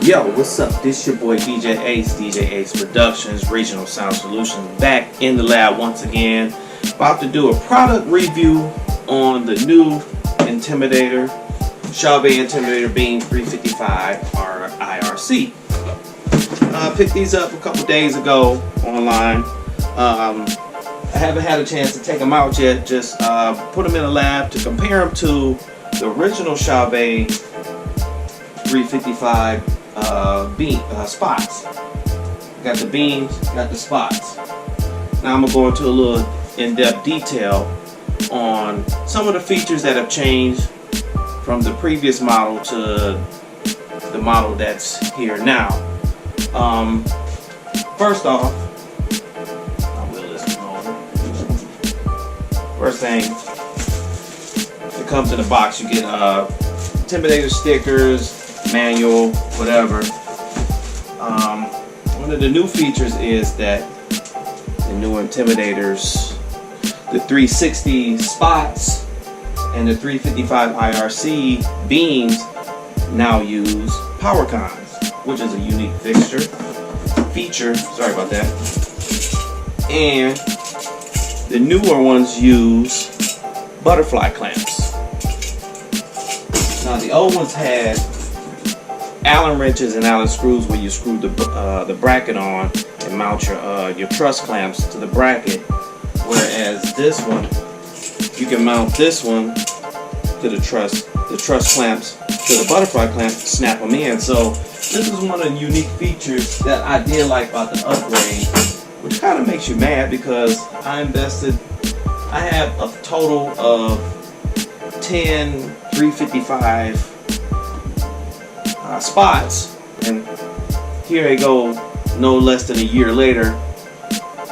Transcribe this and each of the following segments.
Yo, what's up? This your boy DJ Ace Productions, Regional Sound Solutions, back in the lab once again. About to do a product review on the new Intimidator, Chauvet Intimidator Beam 355 IRC. Picked these up a couple days ago online. I haven't had a chance to take them out yet, just put them in a lab to compare them to the original Chauvet 355 spots. Got the beams, got the spots. Now I'm gonna go into a little in-depth detail on some of the features that have changed from the previous model to the model that's here now. First off, I will listen over. First thing, it comes in a box. You get Intimidator stickers, manual, whatever. One of the new features is that the new Intimidators, the 360 spots and the 355 IRC beams now use power cons, which is a unique feature. Sorry about that. And the newer ones use butterfly clamps. Now the old ones had Allen wrenches and Allen screws where you screw the bracket on and mount your truss clamps to the bracket, whereas this one you can mount this one to the truss clamps to the butterfly clamp, snap them in. So this is one of the unique features that I did like about the upgrade, which kind of makes you mad because I have a total of 10 355 spots, and here they go, no less than a year later.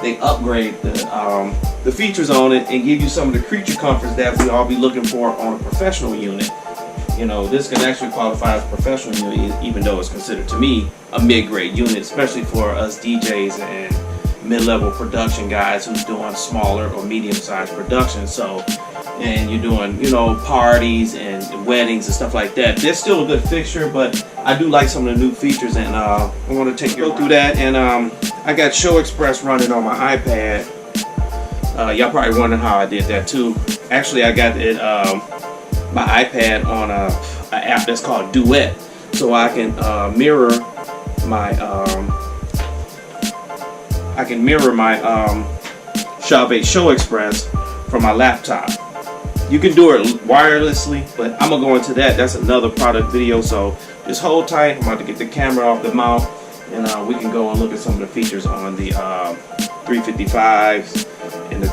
They upgrade the features on it and give you some of the creature comforts that we all be looking for on a professional unit. You know, this can actually qualify as a professional unit, even though it's considered to me a mid-grade unit, especially for us DJs and mid-level production guys who's doing smaller or medium-sized production. So, and you're doing, you know, parties and weddings and stuff like that. They're still a good fixture, but I do like some of the new features, and I want to go through that. And I got Show Express running on my iPad. Y'all probably wondering how I did that too. Actually, I got it my iPad on an app that's called Duet, so I can mirror my Chauvet Show Express from my laptop. You can do it wirelessly, but I'm gonna go into that. That's another product video, so just hold tight. I'm about to get the camera off the mount, and we can go and look at some of the features on the 355s and the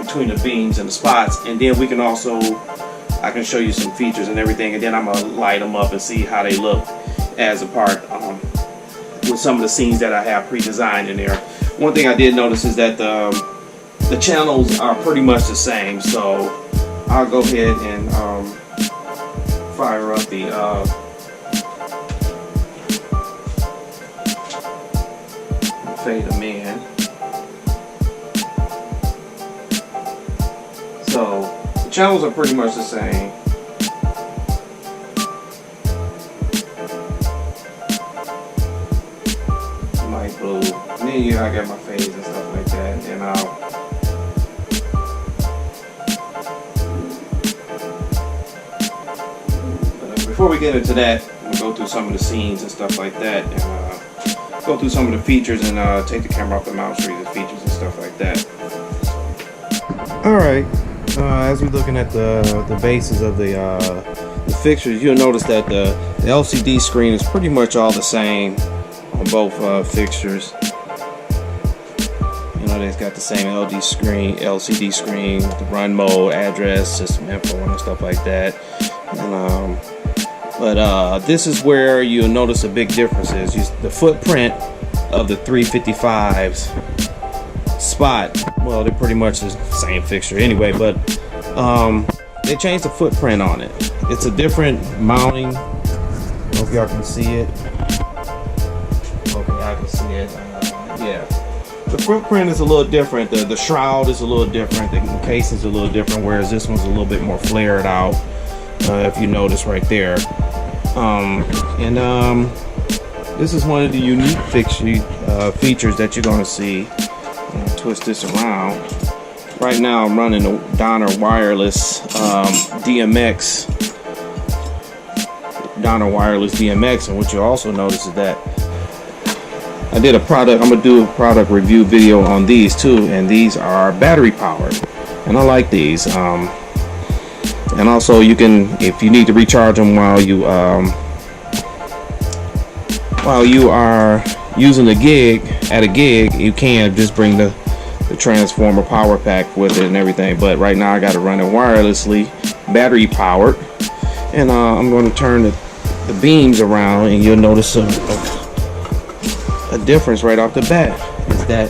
between the beams and the spots, and then we can also, I can show you some features and everything, and then I'm gonna light them up and see how they look as a part with some of the scenes that I have pre-designed in there. One thing I did notice is that the channels are pretty much the same, so I'll go ahead and fire up the fade them in. So the channels are pretty much the same. Light blue. And then I got my fades and stuff like that, and then before we get into that, we'll go through some of the scenes and stuff like that, and go through some of the features, and take the camera off the mount, show you the features and stuff like that. Alright, as we're looking at the bases of the fixtures, you'll notice that the LCD screen is pretty much all the same on both fixtures. You know, they've got the same LCD screen, the run mode, address, system info, and stuff like that. And but this is where you'll notice a big difference is the footprint of the 355's spot. Well, they're pretty much the same fixture anyway, but they changed the footprint on it. It's a different mounting. I don't know if y'all can see it. Okay, I can see it. Yeah, the footprint is a little different. The shroud is a little different. The case is a little different, whereas this one's a little bit more flared out. If you notice right there. This is one of the unique features that you're going to see. Twist this around. Right now I'm running a Donner wireless DMX. Donner wireless DMX, and what you also notice is that I did a product. I'm gonna do a product review video on these too, and these are battery powered, and I like these. And also, you can, if you need to recharge them while you are using a gig, you can just bring the transformer power pack with it and everything. But right now I got to run it wirelessly, battery powered, and I'm going to turn the beams around, and you'll notice a difference right off the bat. Is that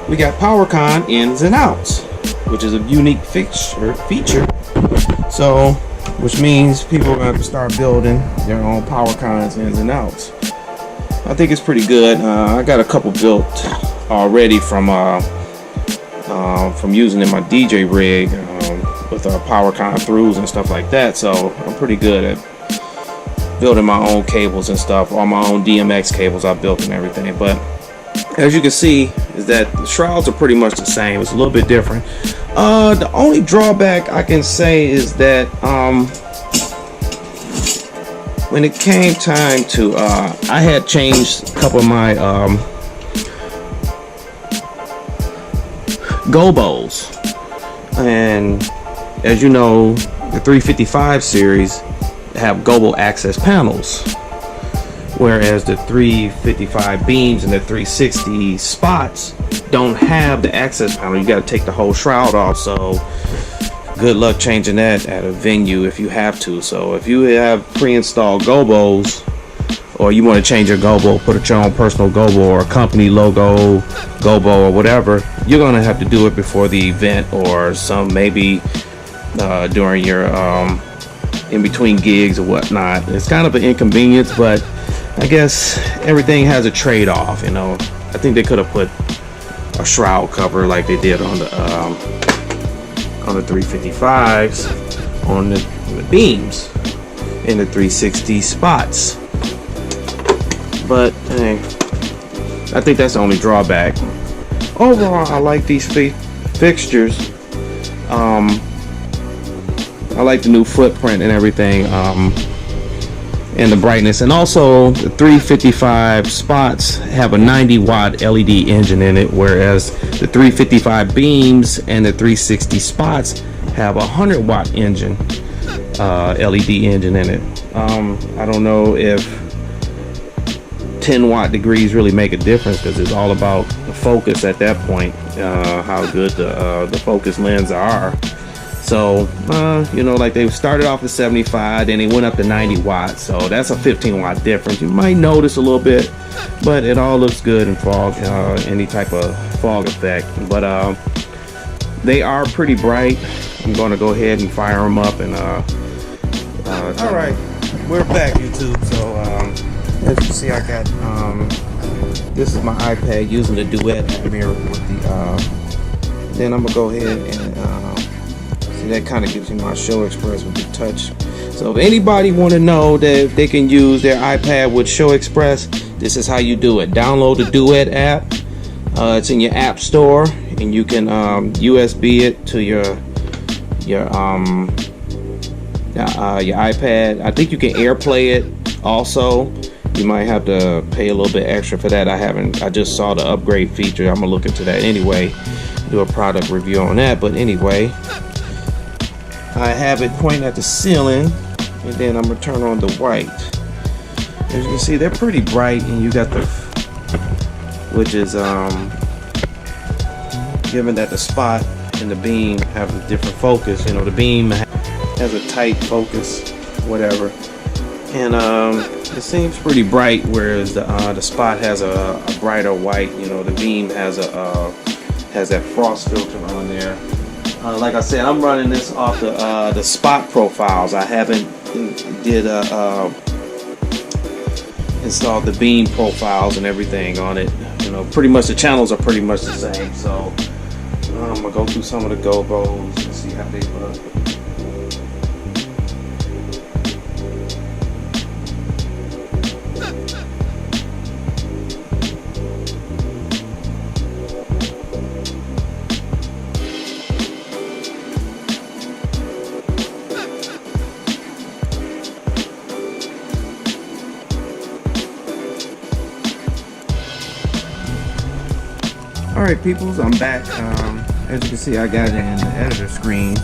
we got PowerCon ins and outs, which is a unique feature. So, which means people are going to have to start building their own PowerCons ins and outs. I think it's pretty good. I got a couple built already from using in my DJ rig with PowerCon throughs and stuff like that. So I'm pretty good at building my own cables and stuff, all my own DMX cables I built and everything. But as you can see, is that the shrouds are pretty much the same. It's a little bit different. The only drawback I can say is that when it came time to I had changed a couple of my Gobos, and as you know, the 355 series have Gobo access panels, whereas the 355 beams and the 360 spots don't have the access panel. You got to take the whole shroud off, so good luck changing that at a venue if you have to. So if you have pre-installed Gobos, or you want to change your Gobo, put your own personal Gobo or a company logo Gobo or whatever, you're going to have to do it before the event, or maybe during your in between gigs or whatnot. It's kind of an inconvenience, but I guess everything has a trade-off. You know, I think they could have put a shroud cover like they did on the 355s on the beams in the 360 spots. But hey, I think that's the only drawback. Overall, I like these fixtures. I like the new footprint and everything, and the brightness. And also, the 355 spots have a 90-watt LED engine in it, whereas the 355 beams and the 360 spots have a 100-watt engine, LED engine in it. I don't know if 10-watt degrees really make a difference, because it's all about the focus at that point, how good the focus lens are. So you know, like they started off at 75, then they went up to 90 watts, so that's a 15-watt difference. You might notice a little bit, but it all looks good in fog, any type of fog effect. But they are pretty bright. I'm going to go ahead and fire them up, and all right, we're back, YouTube. So as you see, I got this is my iPad using the Duet mirror with the then I'm gonna go ahead and see, that kind of gives you my Show Express with the touch. So if anybody want to know that if they can use their iPad with Show Express, this is how you do it. Download the Duet app. It's in your app store, and you can USB it to your iPad. I think you can AirPlay it also. You might have to pay a little bit extra for that. I just saw the upgrade feature. I'm gonna look into that anyway, do a product review on that. But anyway, I have it pointing at the ceiling, and then I'm gonna turn on the white. As you can see, they're pretty bright, and you got the, which is given that the spot and the beam have a different focus. You know, the beam has a tight focus, whatever, and it seems pretty bright, whereas the spot has a brighter white. You know, the beam has that frost filter on there. Like I said, I'm running this off the spot profiles. I haven't installed the beam profiles and everything on it. You know, pretty much the channels are pretty much the same. So I'm gonna go through some of the Gobos and see how they look. Alright peoples, I'm back. As you can see, I got it in the editor screen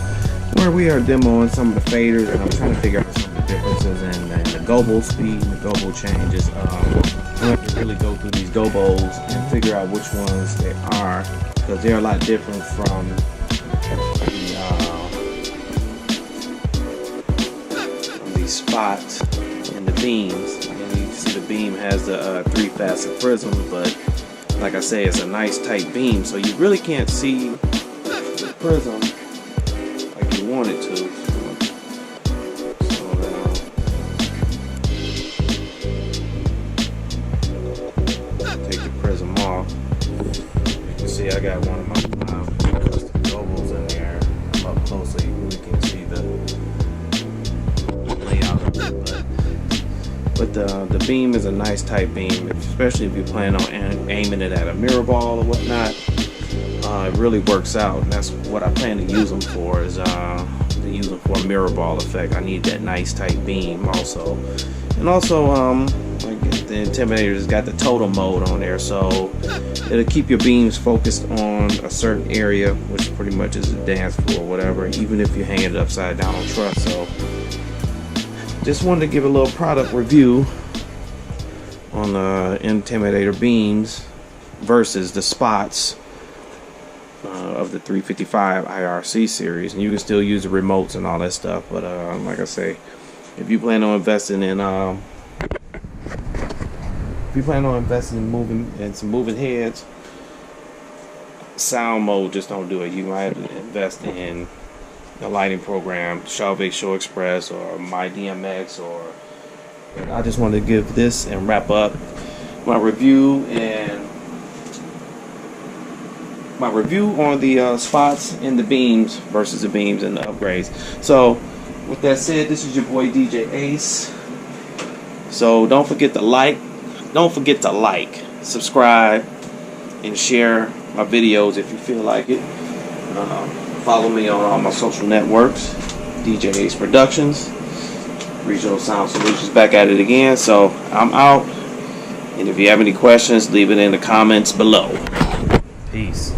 where we are demoing some of the faders, and I'm trying to figure out some of the differences in the Gobo speed and the Gobo changes. I'm going to really go through these Gobos and figure out which ones they are, because they're a lot different from the spots and the beams. And you can see the beam has the 3-facet prism, but like I say, it's a nice tight beam, so you really can't see the prism like you want it to. So take the prism off. You can see I got one of my custom Gobos in there. I'm up close so you really can see the layout of it. But the beam is a nice tight beam, especially if you plan on aiming it at a mirror ball or whatnot. It really works out, and that's what I plan to use them for, is to use them for a mirror ball effect. I need that nice tight beam also. And also, like the Intimidator's got the total mode on there, so it'll keep your beams focused on a certain area, which pretty much is a dance floor or whatever, even if you hang it upside down on truss. So just wanted to give a little product review on the Intimidator beams versus the spots of the 355 IRC series. And you can still use the remotes and all that stuff, but like I say, if you plan on investing in some moving heads, sound mode just don't do it. You might have to invest in the lighting program, Chauvet Show Express or My DMX, or. I just wanted to give this and wrap up my review on the spots and the beams versus the beams and the upgrades. So with that said, this is your boy DJ Ace. So don't forget to like, subscribe, and share my videos if you feel like it. Follow me on all my social networks, DJ Ace Productions, Regional Sound Solutions, back at it again. So I'm out, and if you have any questions, leave it in the comments below. Peace.